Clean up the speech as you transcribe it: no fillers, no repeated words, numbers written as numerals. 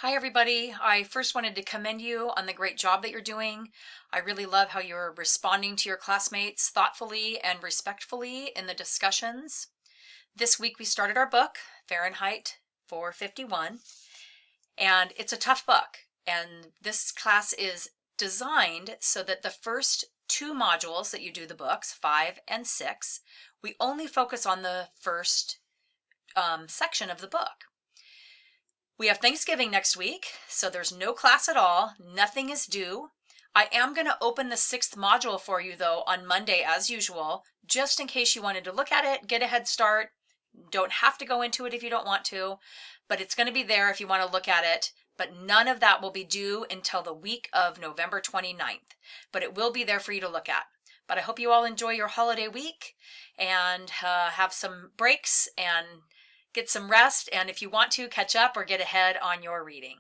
Hi, everybody. I first wanted to commend you on the great job that you're doing. I really love how you're responding to your classmates thoughtfully and respectfully in the discussions. This week we started our book, Fahrenheit 451, and it's a tough book. And this class is designed so that the first two modules that you do the books, 5 and 6, we only focus on the first section of the book. We have Thanksgiving next week, so there's no class at all. Nothing is due. I am going to open the 6th module for you, though, on Monday as usual, just in case you wanted to look at it, get a head start. Don't have to go into it if you don't want to, but it's going to be there if you want to look at it. But none of that will be due until the week of November 29th. But it will be there for you to look at. But I hope you all enjoy your holiday week and have some breaks and get some rest, and if you want to, catch up or get ahead on your reading.